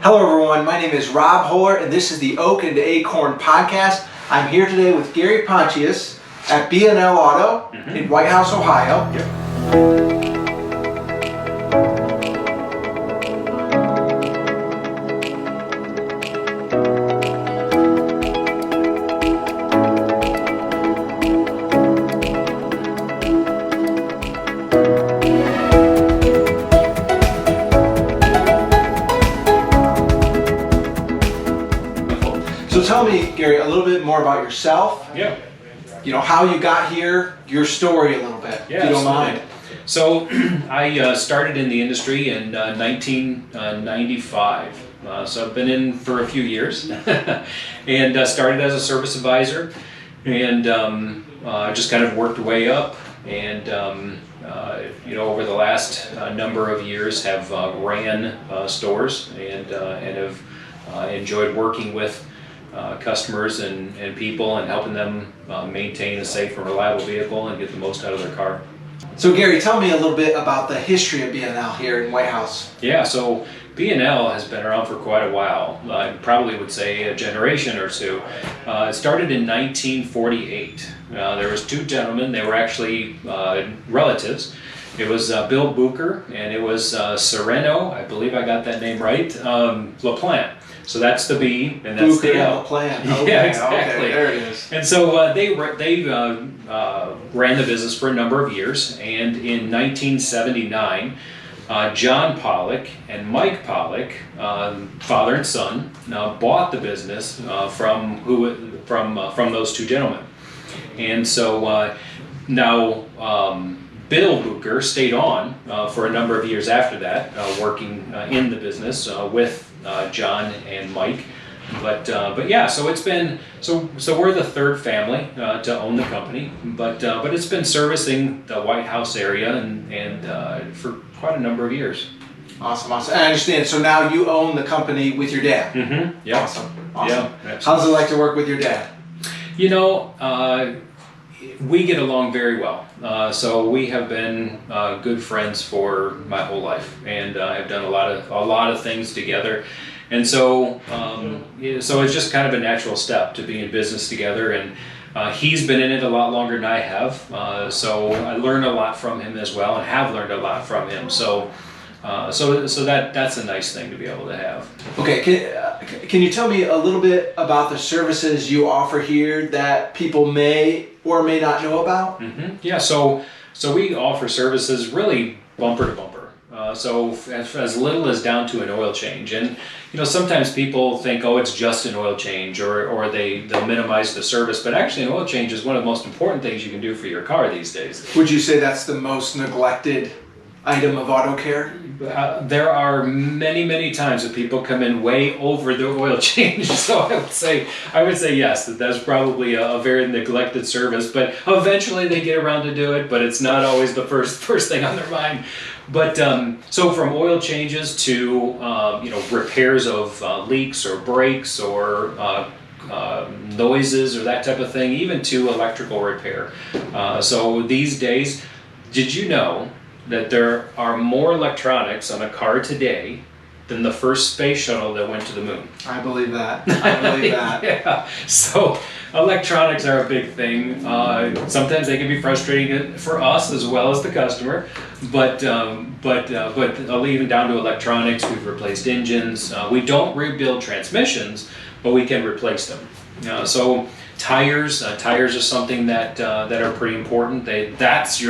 Hello everyone, my name is Rob Holler and this is the Oak and Acorn Podcast. I'm here today with Gary Pontius at B&L Auto in White House, Ohio. So tell me, Gary, a little bit more about yourself. Yeah. You know, how you got here, your story a little bit, if you don't mind. So I started in the industry in 1995. So I've been in for a few years and started as a service advisor and just kind of worked way up and over the last number of years have ran stores and have enjoyed working with customers and people and helping them maintain a safe and reliable vehicle and get the most out of their car. So Gary, tell me a little bit about the history of B&L here in White House. Yeah, so B&L has been around for quite a while. I probably would say a generation or two. It started in 1948. There was two gentlemen. They were actually relatives. It was Bill Booker and it was Sereno, I believe I got that name right, LaPlante. So that's the B, and that's Booker the L. LaPlante. Okay, yeah, exactly. Okay, there it is. And so they ran the business for a number of years, and in 1979, John Pollock and Mike Pollock, father and son, bought the business from those two gentlemen, and so now. Bill Booker stayed on for a number of years after that, working in the business with John and Mike. But yeah, so it's been so we're the third family to own the company, but it's been servicing the White House area and for quite a number of years. Awesome. I understand. So now you own the company with your dad. Mm-hmm. Yeah. Awesome. Yeah, how's it like to work with your dad? You know, we get along very well. So we have been good friends for my whole life, and I've done a lot of things together. And so so it's just kind of a natural step to be in business together. And he's been in it a lot longer than I have, so I learned a lot from him as well, and have learned a lot from him. So that's a nice thing to be able to have. Okay, can you tell me a little bit about the services you offer here that people may or may not know about? Mm-hmm. Yeah, so we offer services really bumper to bumper. So as little as down to an oil change, and sometimes people think, oh, it's just an oil change, or they'll minimize the service, but actually an oil change is one of the most important things you can do for your car these days. Would you say that's the most neglected item of auto care? There are many times that people come in way over the oil change, so I would say yes, that's probably a very neglected service, but eventually they get around to do it, but it's not always the first thing on their mind. But so from oil changes to repairs of leaks or brakes or noises or that type of thing, even to electrical repair. So these days, did you know that there are more electronics on a car today than the first space shuttle that went to the moon? I believe that. Yeah. So electronics are a big thing. Sometimes they can be frustrating for us as well as the customer, but even down to electronics, we've replaced engines. We don't rebuild transmissions, but we can replace them. So tires are something that are pretty important. That's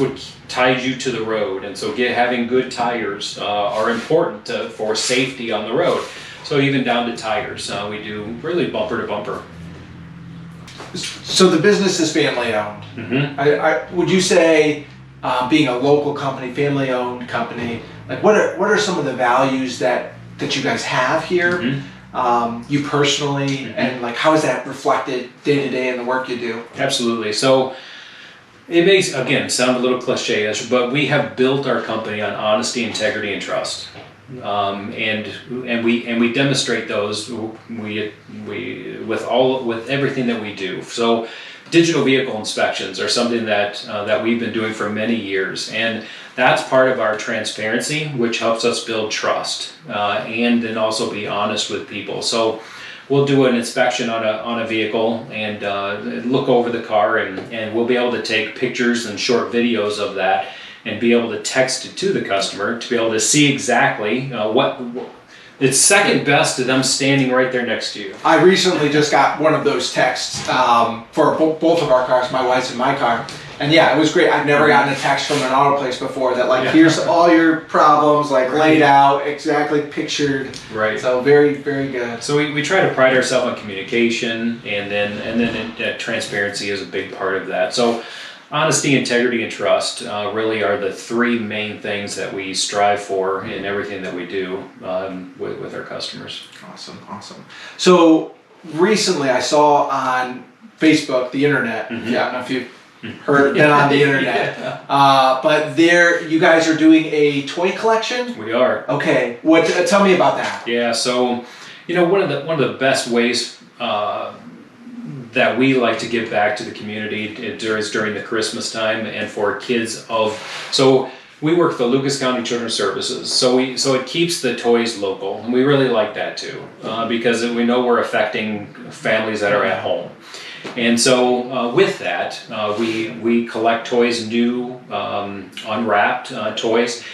what ties you to the road, and so having good tires are important for safety on the road. So even down to tires, we do really bumper to bumper. So the business is family owned. Mm-hmm. Would you say, being a local company, family owned company, like what are some of the values that you guys have here? Mm-hmm. You personally, mm-hmm. and like how is that reflected day to day in the work you do? Absolutely. So it may, again, sound a little cliche-ish, but we have built our company on honesty, integrity, and trust, and we demonstrate those with everything that we do. So digital vehicle inspections are something that we've been doing for many years, and that's part of our transparency, which helps us build trust and then also be honest with people. So we'll do an inspection on a vehicle and look over the car, and we'll be able to take pictures and short videos of that and be able to text it to the customer to be able to see exactly what it's second best to them standing right there next to you. I recently just got one of those texts for both of our cars, my wife's and my car. And yeah, it was great. I've never gotten a text from an auto place before that like, here's all your problems, like laid out, exactly pictured. Right. So very, very good. So we try to pride ourselves on communication, and then transparency is a big part of that. So honesty, integrity, and trust really are the three main things that we strive for in everything that we do with our customers. Awesome. So recently I saw on Facebook, the internet, I don't know if you've heard been on the internet, but there you guys are doing a toy collection? We are. Okay, tell me about that. Yeah, so one of the best ways that we like to give back to the community is during the Christmas time, and for kids so we work for the Lucas County Children's Services, so it keeps the toys local, and we really like that too, because we know we're affecting families that are at home. And so with that, we collect toys, new unwrapped toys.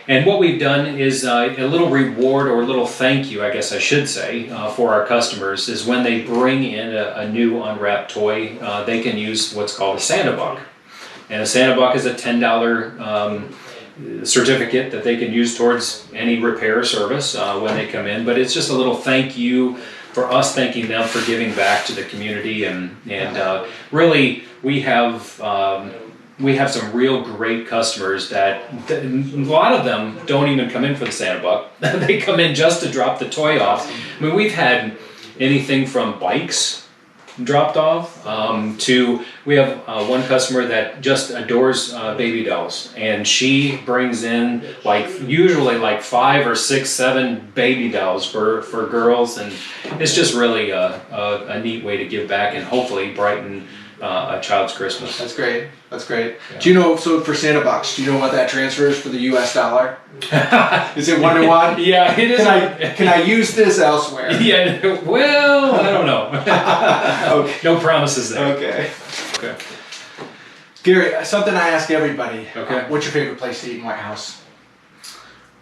And what we've done is a little reward or a little thank you, I guess I should say, for our customers is when they bring in a new unwrapped toy, they can use what's called a Santa Buck. And a Santa Buck is a $10 certificate that they can use towards any repair or service when they come in. But it's just a little thank you for us, thanking them for giving back to the community. And really, we have some real great customers that a lot of them don't even come in for the Santa Buck. They come in just to drop the toy off. I mean, we've had anything from bikes dropped off to we have one customer that just adores baby dolls, and she brings in usually 5 or 6, 7 baby dolls for girls, and it's just really a neat way to give back and hopefully brighten a child's Christmas. That's great. Yeah. Do you know, so for Santa Bucks, do you know what that transfers for the US dollar? Is it 1-to-1? Yeah, it is. Can I use this elsewhere? Yeah, well, I don't know. Okay. No promises there. Okay. Gary, something I ask everybody. Okay. What's your favorite place to eat in White House?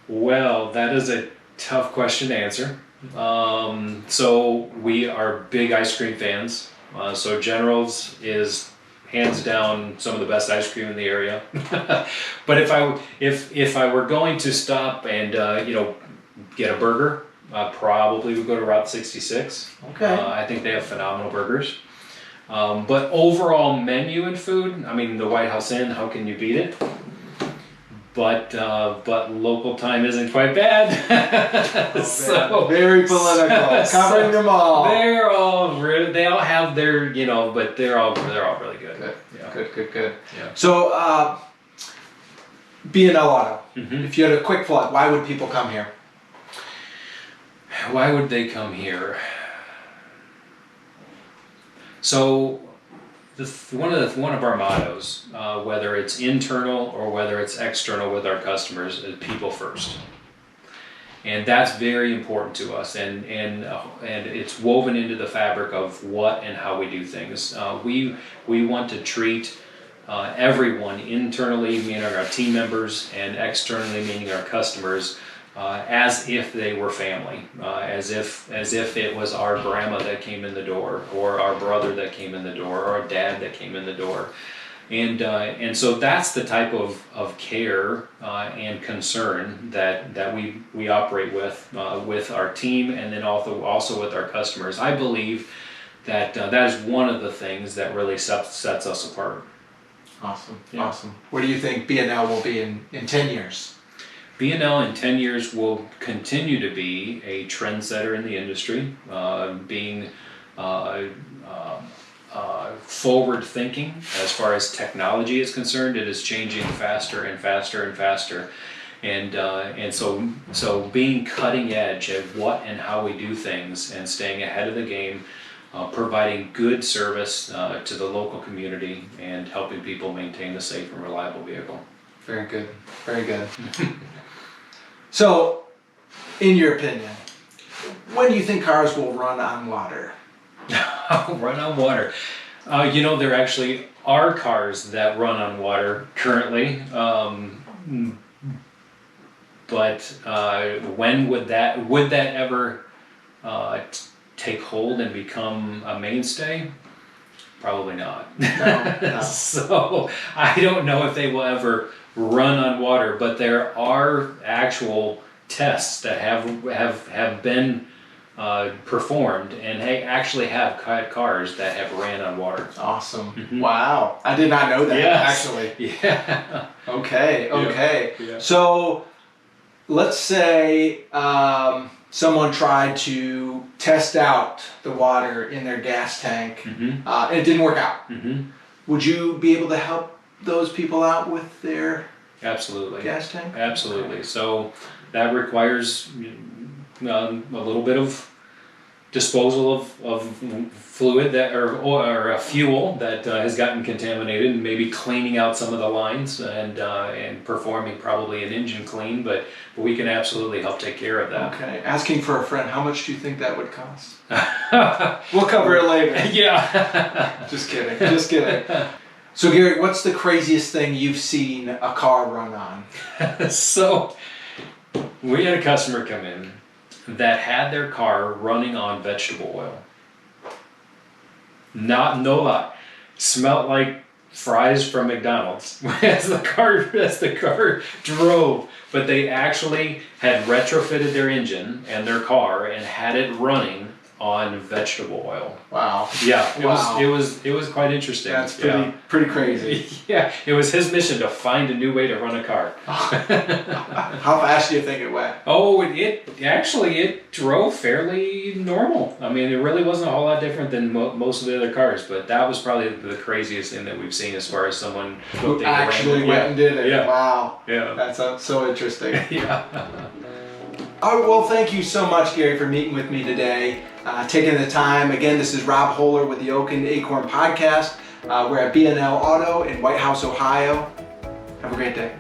Well, that is a tough question to answer. So we are big ice cream fans. So General's is hands down some of the best ice cream in the area. But if I were going to stop and get a burger, probably would go to Route 66. Okay. I think they have phenomenal burgers. But overall menu and food, I mean, the White House Inn, how can you beat it? But local time isn't quite bad. So very political, covering them all. They all have their, but they're all really good. Good. Yeah. Good. Yeah. So B&L Auto. Mm-hmm. If you had a quick plug, why would people come here? Why would they come here? So one of our mottos, whether it's internal or whether it's external with our customers, is people first, and that's very important to us. And it's woven into the fabric of what and how we do things. We want to treat everyone internally, meaning our team members, and externally, meaning our customers, as if they were family, as if it was our grandma that came in the door, or our brother that came in the door, or our dad that came in the door, and so that's the type of care and concern that we operate with our team, and then also with our customers. I believe that is one of the things that really sets us apart. Awesome. Yeah. Awesome. Where do you think B&L will be in 10 years? B&L in 10 years will continue to be a trendsetter in the industry, being forward thinking as far as technology is concerned. It is changing faster and faster and faster. And so being cutting edge at what and how we do things and staying ahead of the game providing good service to the local community and helping people maintain a safe and reliable vehicle. Very good. Very good. So, in your opinion, when do you think cars will run on water? Run on water. There actually are cars that run on water currently, but when would that ever take hold and become a mainstay? Probably not. No. So I don't know if they will ever run on water, but there are actual tests that have been performed, and they actually have cars that have ran on water. Awesome. Mm-hmm. Wow. I did not know that, Yes. actually. Yeah. Okay. Yeah. So, let's say someone tried to test out the water in their gas tank, Mm-hmm. and it didn't work out. Mm-hmm. Would you be able to help those people out with their Absolutely. gas tank? Absolutely. So that requires a little bit of disposal of fluid that or a fuel that has gotten contaminated, and maybe cleaning out some of the lines and performing probably an engine clean, but we can absolutely help take care of that. Okay. Asking for a friend, how much do you think that would cost? We'll cover it later. Yeah. Just kidding. So Gary, what's the craziest thing you've seen a car run on? So we had a customer come in that had their car running on vegetable oil. No lie. Smelled like fries from McDonald's as the car drove. But they actually had retrofitted their engine and their car and had it running on vegetable oil. Wow. Yeah, Wow. it was quite interesting. That's Yeah. pretty crazy. Yeah, it was his mission to find a new way to run a car. How fast do you think it went? Oh, it drove fairly normal. I mean, it really wasn't a whole lot different than most of the other cars, but that was probably the craziest thing that we've seen as far as someone Who actually went and did it? Yeah. Wow. Yeah. That's so interesting. Yeah. Oh, well, thank you so much, Gary, for meeting with me today, taking the time. Again, this is Rob Holler with the Oak and Acorn Podcast. We're at B&L Auto in White House, Ohio. Have a great day.